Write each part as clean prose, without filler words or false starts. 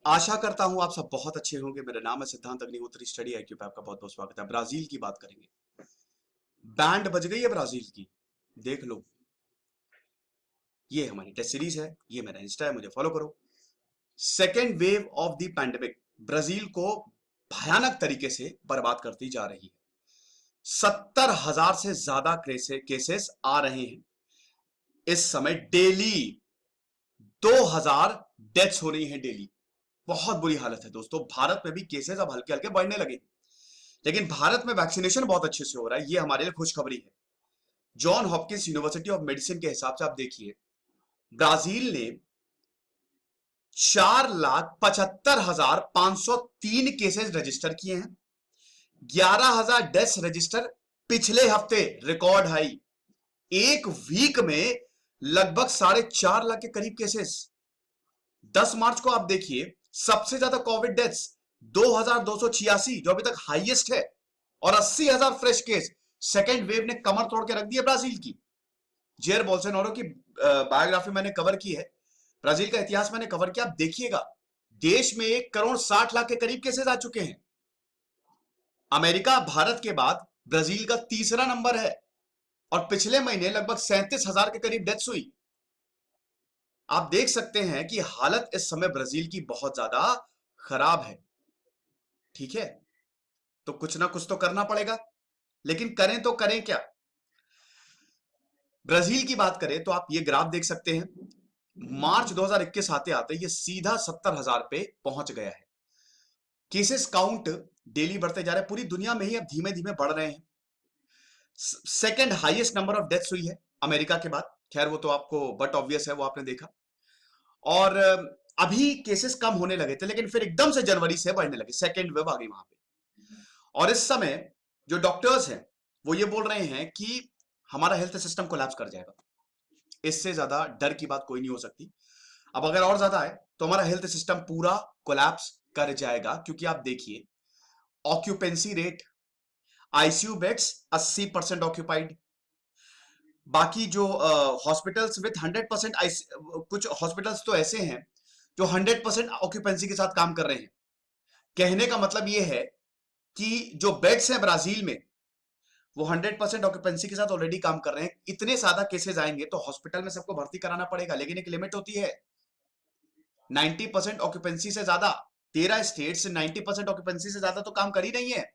आशा करता हूं आप सब बहुत अच्छे होंगे। मेरा नाम है सिद्धांत अग्निहोत्री, स्टडी आईक्यू पे आपका बहुत बहुत स्वागत है। ब्राजील की बात करेंगे। बैंड बज गई है ब्राजील की, देख लो। ये हमारी टेस्ट सीरीज है, ये मेरा इंस्टा है, मुझे फॉलो करो। Second wave of the pandemic Brazil को भयानक तरीके से बर्बाद करती जा रही है। 70,000 से ज्यादा केसेस आ रहे हैं इस समय। डेली 2,000 डेथ्स हो रही हैं डेली। बहुत बुरी हालत है दोस्तों। भारत में भी केसेस अब हल्के हल्के बढ़ने लगे, लेकिन भारत में वैक्सीनेशन बहुत अच्छे से हो रहा है, ये हमारे लिए खुशखबरी है। John Hopkins university of medicine के हिसाब से आप देखिए, ब्राजील ने 4,75,503 केसेस रजिस्टर किए हैं। 11,000 डेथ्स रजिस्टर पिछले हफ्ते, रिकॉर्ड हाई। एक वीक में लगभग 4.5 लाख के करीब केसेस। 10 मार्च को आप देखिए, सबसे ज्यादा कोविड डेथ्स 2,286, जो अभी तक हाईएस्ट है, और 80,000 फ्रेश केस। सेकेंड वेव ने कमर तोड़ के रख दी है ब्राजील की। जेयर बोल्सोनारो की बायोग्राफी मैंने कवर की है, ब्राजील का इतिहास मैंने कवर किया। आप देखिएगा, देश में 1,60,00,000 के करीब केसेस आ चुके हैं। अमेरिका भारत के बाद ब्राजील का तीसरा नंबर है, और पिछले महीने लगभग 37,000 के करीब डेथ्स हुई। आप देख सकते हैं कि हालत इस समय ब्राजील की बहुत ज्यादा खराब है। ठीक है, तो कुछ ना कुछ तो करना पड़ेगा, लेकिन करें तो करें क्या। ब्राजील की बात करें तो आप ये ग्राफ देख सकते हैं। मार्च 2021 आते आते ये सीधा 70,000 पे पहुंच गया है। केसेस काउंट डेली बढ़ते जा रहे हैं, पूरी दुनिया में ही अब धीमे धीमे बढ़ रहे हैं। Second highest number of deaths हुई है अमेरिका के बाद। खैर वो तो आपको बट ऑब्वियस है, वो आपने देखा। और अभी केसेस कम होने लगे थे, लेकिन फिर एकदम से जनवरी से बढ़ने लगे, सेकेंड वेव आ गई वहां पे। और इस समय जो डॉक्टर्स हैं वो ये बोल रहे हैं कि हमारा हेल्थ सिस्टम कोलैप्स कर जाएगा। इससे ज्यादा डर की बात कोई नहीं हो सकती। अब अगर और ज्यादा है तो हमारा हेल्थ सिस्टम पूरा कोलैप्स कर जाएगा, क्योंकि आप देखिए occupancy rate, ICU beds 80% occupied. बाकी जो हॉस्पिटल्स विथ 100%, कुछ हॉस्पिटल्स तो ऐसे हैं जो 100% ऑक्यूपेंसी के साथ काम कर रहे हैं। कहने का मतलब ये है कि जो बेड्स हैं ब्राजील में, वो 100% ऑक्यूपेंसी के साथ ऑलरेडी काम कर रहे हैं। इतने ज्यादा केसेस आएंगे तो हॉस्पिटल में सबको भर्ती कराना पड़ेगा, लेकिन एक लिमिट होती है। 90% ऑक्यूपेंसी से ज्यादा, 13 स्टेट्स 90% ऑक्यूपेंसी से ज्यादा तो काम कर ही नहीं है।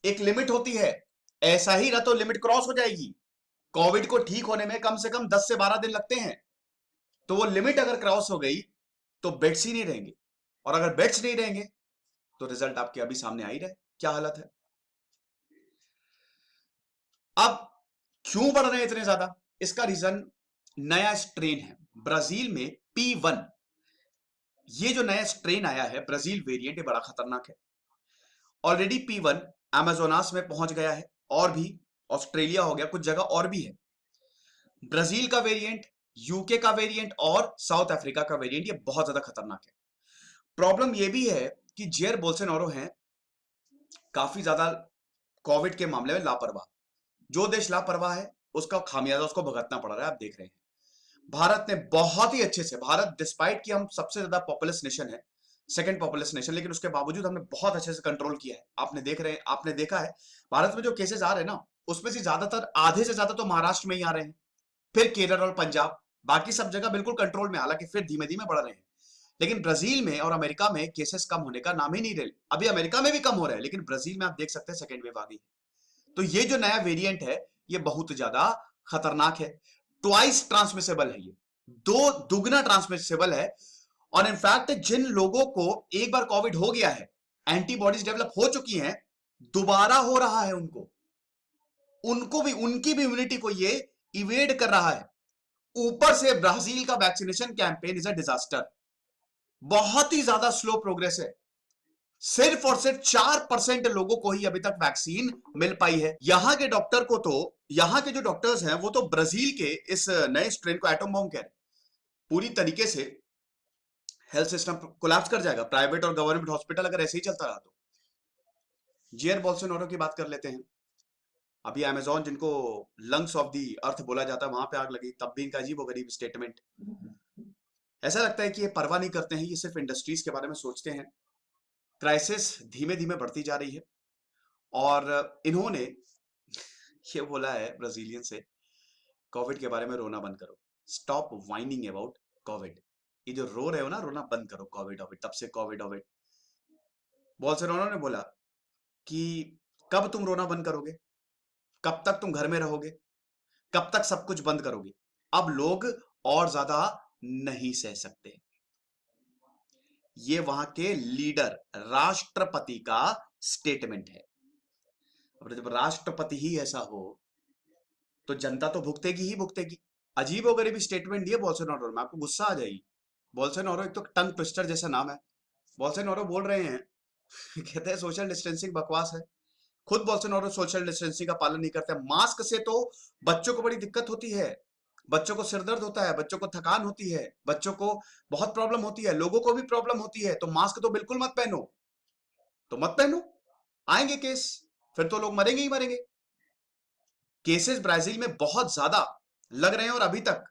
एक लिमिट होती है, ऐसा ही रहा तो लिमिट क्रॉस हो जाएगी। कोविड को ठीक होने में कम से कम 10 से 12 दिन लगते हैं, तो वो लिमिट अगर क्रॉस हो गई तो बेड्स ही नहीं रहेंगे। और अगर बेड्स नहीं रहेंगे तो रिजल्ट आपके अभी सामने आ ही रहे क्या हालत है। अब क्यों बढ़ रहे हैं इतने ज्यादा? इसका रीजन नया स्ट्रेन है ब्राजील में, P1। ये जो नया स्ट्रेन आया है ब्राजील वेरिएंट, ये बड़ा खतरनाक है। ऑलरेडी P1 अमेजोनास में पहुंच गया है, और भी ऑस्ट्रेलिया हो गया, कुछ जगह और भी है। ब्राजील का वेरिएंट, यूके का वेरिएंट और साउथ अफ्रीका का वेरिएंट, ये बहुत ज्यादा खतरनाक है। प्रॉब्लम ये भी है कि जेयर बोल्सोनारो हैं काफी ज्यादा कोविड के मामले में लापरवाह। जो देश लापरवाह है उसका खामियाजा उसको भुगतना पड़ रहा है। आप देख रहे हैं भारत ने बहुत ही अच्छे से, भारत डिस्पाइट कि हम सबसे ज्यादा पॉपुलस नेशन है, सेकंड पॉपुलस नेशन, लेकिन उसके बावजूद हमने बहुत अच्छे से कंट्रोल किया है। आपने देखा है भारत में जो केसेस आ रहे हैं ना, उसमें से ज्यादातर, आधे से ज्यादा तो महाराष्ट्र में ही आ रहे हैं, फिर केरल और पंजाब। बाकी सब जगह बिल्कुल कंट्रोल में, हालांकि फिर धीमे धीमे बढ़ रहे हैं। लेकिन ब्राजील में और अमेरिका में केसेस कम होने का नाम ही नहीं रहे। अभी अमेरिका में भी कम हो रहा है, लेकिन ब्राजील में आप देख सकते हैं सेकेंड वेव आ गई। तो ये जो नया वेरिएंट है ये बहुत ज्यादा खतरनाक है। ट्वाइस ट्रांसमिसेबल है, ये दो दुगना ट्रांसमिसेबल है। और इनफैक्ट जिन लोगों को एक बार कोविड हो गया है, एंटीबॉडीज डेवलप हो चुकी हैं, दोबारा हो रहा है उनको, उनकी भी इम्यूनिटी को ये इवेड कर रहा है। ऊपर से ब्राजील का vaccination campaign is a disaster. बहुत ही ज्यादा स्लो प्रोग्रेस है। सिर्फ और सिर्फ 4% लोगों को ही अभी तक वैक्सीन मिल पाई है। यहां के डॉक्टर को तो, यहां के जो डॉक्टर्स हैं वो तो ब्राजील के इस नए स्ट्रेन को एटम बॉम्ब कह रहे हैं। पूरी तरीके से हेल्थ सिस्टम कोलैप्स कर जाएगा, प्राइवेट और गवर्नमेंट हॉस्पिटल अगर ऐसे ही चलता रहा तो। जेयर बोल्सोनारो की बात कर लेते हैं। अभी अमेजोन, जिनको लंग्स ऑफ दी अर्थ बोला जाता है, वहां पे आग लगी, तब भी इनका अजीब व गरीब स्टेटमेंट। ऐसा लगता है कि ये परवाह नहीं करते हैं, ये सिर्फ इंडस्ट्रीज के बारे में सोचते हैं। क्राइसिस धीमे धीमे बढ़ती जा रही है और इन्होंने ये बोला है ब्राजीलियन से, कोविड के बारे में रोना बंद करो, स्टॉप वाइनिंग अबाउट कोविड। ये जो रो रहे हो ना, रोना बंद करो कोविड ओविड, तब से कोविड ओविड। बोल्सोनारो ने बोला कि कब तुम रोना बंद करोगे, कब तक तुम घर में रहोगे, कब तक सब कुछ बंद करोगे। अब लोग और ज्यादा नहीं सह सकते। ये वहां के लीडर राष्ट्रपति का स्टेटमेंट है। अब जब राष्ट्रपति ही ऐसा हो तो जनता तो भुगतेगी ही भुगतेगी। अजीब और गरीब स्टेटमेंट दिए बोल्सोनारो में, आपको गुस्सा आ जाएगी। बोल्सोनारो एक तो टंग ट्विस्टर जैसा नाम है। बोल्सोनारो बोल रहे हैं कहते हैं सोशल डिस्टेंसिंग बकवास है। खुद बोल्सोनारो सोशल डिस्टेंसिंग का पालन नहीं करते। मास्क से तो बच्चों को बड़ी दिक्कत होती है, बच्चों को सिरदर्द होता है, बच्चों को थकान होती है, बच्चों को बहुत प्रॉब्लम होती है, लोगों को भी प्रॉब्लम होती है। तो मास्क तो बिल्कुल मत पहनो, तो मत पहनो, आएंगे केस, फिर तो लोग मरेंगे ही मरेंगे। केसेस ब्राजील में बहुत ज्यादा लग रहे हैं और अभी तक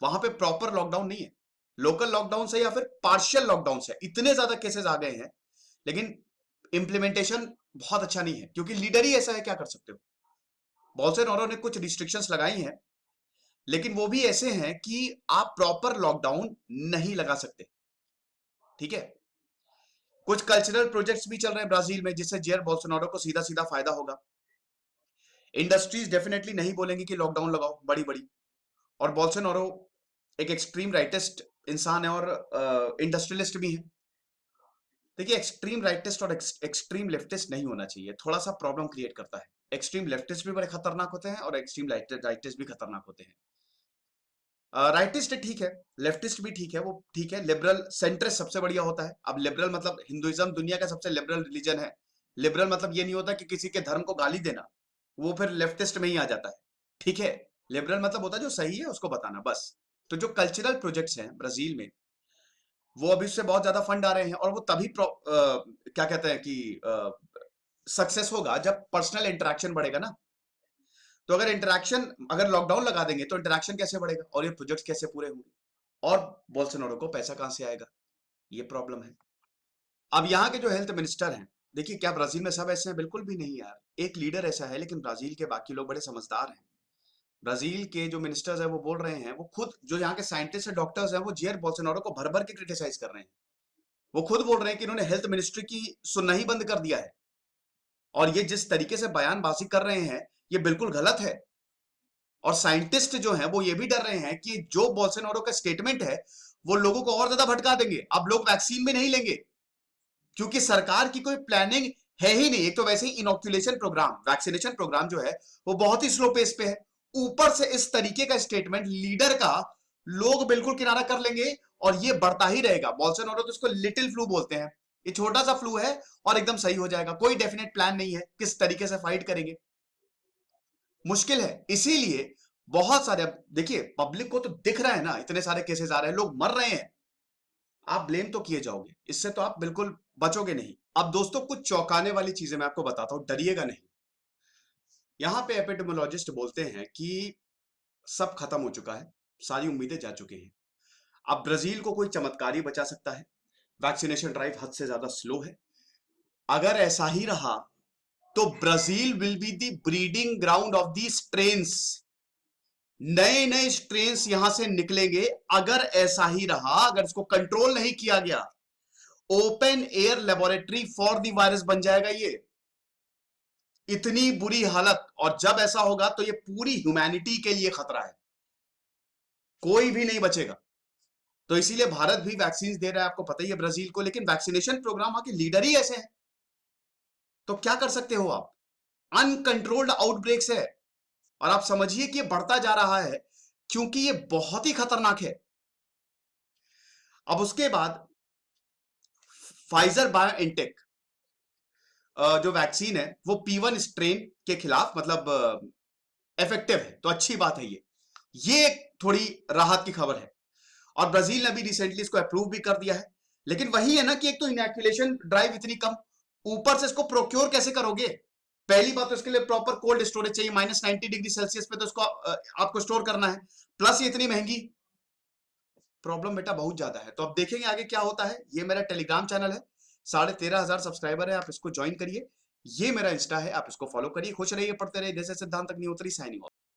वहां पे प्रॉपर लॉकडाउन नहीं है। लोकल लॉकडाउन से या फिर पार्शियल लॉकडाउन से इतने ज्यादा केसेस आ गए हैं, लेकिन इंप्लीमेंटेशन बहुत अच्छा नहीं है क्योंकि लीडर ही ऐसा है, क्या कर सकते हो। बोल्सोनारो ने कुछ रिस्ट्रिक्शंस लगाई हैं, लेकिन वो भी ऐसे हैं कि आप प्रॉपर लॉकडाउन नहीं लगा सकते। ठीक है, कुछ कल्चरल प्रोजेक्ट्स भी चल रहे हैं ब्राजील में जिससे जेयर बोल्सोनारो को सीधा सीधा फायदा होगा। इंडस्ट्रीज डेफिनेटली नहीं बोलेंगी कि लॉकडाउन लगाओ बड़ी बड़ी। और बोल्सोनारो एक एक्सट्रीम राइटिस्ट इंसान है और इंडस्ट्रियलिस्ट भी है। देखिए, एक्सट्रीम राइटिस्ट और एक्सट्रीम लेफ्टिस्ट नहीं होना चाहिए, थोड़ा सा प्रॉब्लम क्रिएट करता है। एक्सट्रीम लेफ्टिस्ट भी बड़े खतरनाक होते हैं और एक्सट्रीम राइटिस्ट भी खतरनाक होते हैं। राइटिस्ट ठीक है, लेफ्टिस्ट भी ठीक है, वो ठीक है। लिबरल सेंट्रिस्ट सबसे बढ़िया होता है। अब लिबरल मतलब हिंदुइज्म दुनिया का सबसे लिबरल रिलीजन है। लिबरल मतलब ये नहीं होता कि किसी के धर्म को गाली देना, वो फिर लेफ्टिस्ट में ही आ जाता है। ठीक है, लिबरल मतलब होता है जो सही है उसको बताना, बस। तो जो कल्चरल प्रोजेक्ट्स हैं ब्राजील में, वो अभी उससे बहुत ज्यादा फंड आ रहे हैं और वो तभी क्या कहते हैं कि सक्सेस होगा जब पर्सनल इंटरेक्शन बढ़ेगा ना। तो अगर लॉकडाउन लगा देंगे तो इंटरेक्शन कैसे बढ़ेगा और ये प्रोजेक्ट कैसे पूरे होंगे, और बोल्सोनारो को पैसा कहां से आएगा, ये प्रॉब्लम है। अब यहाँ के जो हेल्थ मिनिस्टर हैं, देखिए क्या ब्राजील में सब ऐसे हैं? बिल्कुल भी नहीं यार। एक लीडर ऐसा है, लेकिन ब्राजील के बाकी लोग बड़े समझदार हैं। ब्राजील के जो मिनिस्टर्स हैं वो बोल रहे हैं, वो खुद जो यहाँ के साइंटिस्ट और डॉक्टर्स हैं वो जेयर बोल्सोनारो को भर भर के क्रिटिसाइज कर रहे हैं। वो खुद बोल रहे हैं कि इन्होंने हेल्थ मिनिस्ट्री की सुनना ही बंद कर दिया है और ये जिस तरीके से बयानबाजी कर रहे हैं ये बिल्कुल गलत है। और साइंटिस्ट जो हैं वो ये भी डर रहे हैं कि जो बोल्सोनारो का स्टेटमेंट है वो लोगों को और ज्यादा भटका देंगे। अब लोग वैक्सीन भी नहीं लेंगे क्योंकि सरकार की कोई प्लानिंग है ही नहीं। एक तो वैसे ही इनोक्यूलेशन प्रोग्राम, वैक्सीनेशन प्रोग्राम जो है वो बहुत ही स्लो पेस पे है, ऊपर से इस तरीके का स्टेटमेंट लीडर का, लोग बिल्कुल किनारा कर लेंगे और ये बढ़ता ही रहेगा। बोल्सोनारो तो इसको लिटिल फ्लू बोलते हैं, ये छोटा सा फ्लू है और एकदम सही हो जाएगा। कोई डेफिनेट प्लान नहीं है किस तरीके से फाइट करेंगे, मुश्किल है। इसीलिए बहुत सारे, अब देखिए पब्लिक को तो दिख रहा है ना, इतने सारे केसेस आ रहे हैं, लोग मर रहे हैं, आप ब्लेम तो किए जाओगे, इससे तो आप बिल्कुल बचोगे नहीं। अब दोस्तों कुछ चौंकाने वाली चीजें मैं आपको बताता हूं, डरिएगा नहीं। यहां पे एपिडेमियोलॉजिस्ट बोलते हैं कि सब खत्म हो चुका है, सारी उम्मीदें जा चुकी हैं। अब ब्राजील को कोई चमत्कार ही बचा सकता है। वैक्सीनेशन ड्राइव हद से ज्यादा स्लो है। अगर ऐसा ही रहा तो Brazil will be the breeding ground of the strains. नए नए स्ट्रेन्स यहां से निकलेंगे अगर ऐसा ही रहा, अगर इसको कंट्रोल नहीं किया गया। Open air laboratory for the virus बन जाएगा ये। इतनी बुरी हालत, और जब ऐसा होगा तो ये पूरी ह्यूमैनिटी के लिए खतरा है, कोई भी नहीं बचेगा। तो इसीलिए भारत भी वैक्सीन दे रहा है, आपको पता ही है ब्राजील को, लेकिन वैक्सीनेशन प्रोग्राम वहां के लीडर ही ऐसे हैं, तो क्या कर सकते हो आप। अनकंट्रोल्ड आउटब्रेक्स है और आप समझिए कि ये बढ़ता जा रहा है क्योंकि ये बहुत ही खतरनाक है। अब उसके बाद फाइजर बायोएनटेक जो वैक्सीन है वो P1 स्ट्रेन के खिलाफ मतलब इफेक्टिव है, तो अच्छी बात है। ये थोड़ी राहत की खबर है और ब्राजील ने भी रिसेंटली इसको अप्रूव भी कर दिया है। लेकिन वही है ना कि एक तो इनैक्यूलेशन ड्राइव इतनी कम, ऊपर से इसको प्रोक्योर कैसे करोगे। पहली बात तो इसके लिए प्रॉपर कोल्ड स्टोरेज चाहिए, -90 डिग्री सेल्सियस पे तो इसको आपको स्टोर करना है, प्लस ये इतनी महंगी। प्रॉब्लम बेटा बहुत ज्यादा है। तो अब देखेंगे आगे क्या होता है। ये मेरा टेलीग्राम चैनल है, 13,500 सब्सक्राइबर है, आप इसको ज्वाइन करिए। ये मेरा इंस्टा है, आप इसको फॉलो करिए। खुश रहिए, पढ़ते रहिए। जैसे सिद्धांत अग्निहोत्री साइनिंग ऑफ।